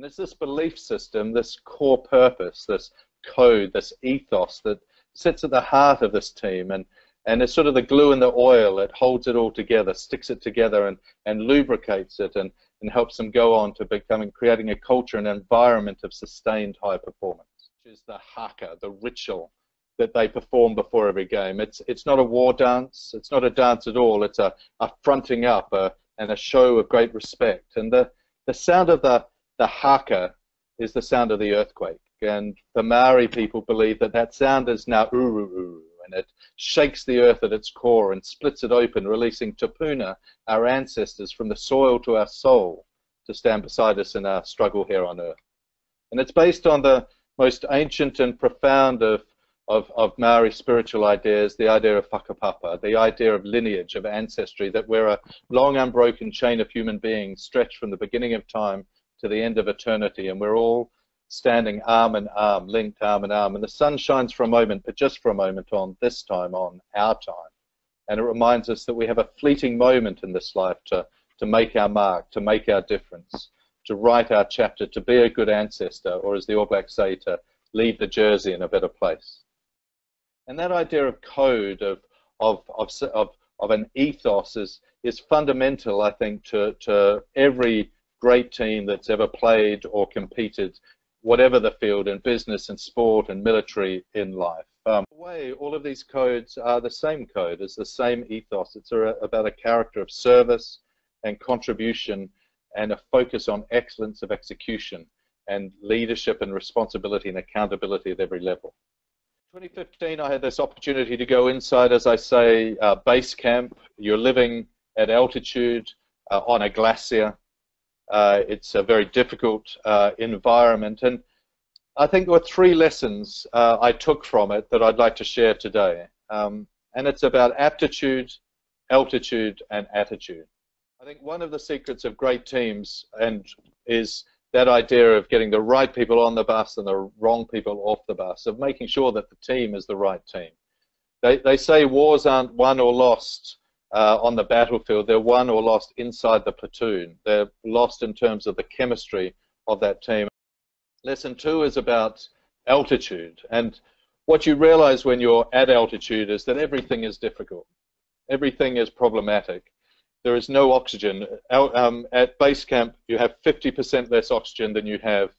And it's this belief system, this core purpose, this code, this ethos that sits at the heart of this team, and it's sort of the glue in the oil. It holds it all together, sticks it together, and lubricates it, and helps them go on to creating a culture and environment of sustained high performance, which is the haka, the ritual that they perform before every game. It's not a war dance. It's not a dance at all. It's a fronting up and a show of great respect. And the sound of the haka is the sound of the earthquake. And the Maori people believe that sound is now uru uru, and it shakes the earth at its core and splits it open, releasing tupuna, our ancestors, from the soil to our soul to stand beside us in our struggle here on earth. And it's based on the most ancient and profound of Maori spiritual ideas, the idea of whakapapa, the idea of lineage, of ancestry, that we're a long unbroken chain of human beings stretched from the beginning of time to the end of eternity, and we're all standing arm in arm, linked arm in arm, and the sun shines for a moment, but just for a moment on this time, on our time. And it reminds us that we have a fleeting moment in this life to make our mark, to make our difference, to write our chapter, to be a good ancestor, or as the All Blacks say, to leave the jersey in a better place. And that idea of code, of an ethos is fundamental, I think, to every great team that's ever played or competed, whatever the field, in business and sport and military, in life. In a way, all of these codes are the same code, it's the same ethos. It's about a character of service and contribution and a focus on excellence of execution and leadership and responsibility and accountability at every level. 2015, I had this opportunity to go inside, as I say, base camp. You're living at altitude on a glacier. It's a very difficult environment, and I think there were three lessons I took from it that I'd like to share today. And it's about aptitude, altitude, and attitude. I think one of the secrets of great teams is that idea of getting the right people on the bus and the wrong people off the bus, of making sure that the team is the right team. They say wars aren't won or lost on the battlefield, they're won or lost inside the platoon. They're lost in terms of the chemistry of that team. Lesson 2 is about altitude, and what you realize when you're at altitude is that everything is difficult. Everything is problematic. There is no oxygen. At base camp, you have 50% less oxygen than you have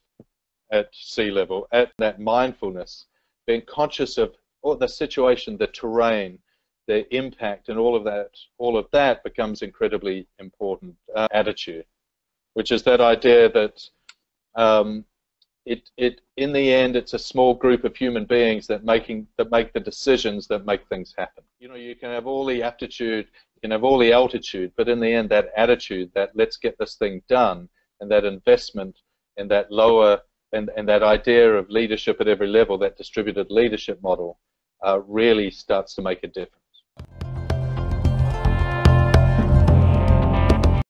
at sea level. At that mindfulness, being conscious of the situation, the terrain, the impact, and all of that becomes incredibly important. Attitude, which is that idea that in the end, it's a small group of human beings that make the decisions that make things happen. You know, you can have all the aptitude, you can have all the altitude, but in the end, that attitude, that let's get this thing done, and that investment in that lower, and that idea of leadership at every level, that distributed leadership model, really starts to make a difference.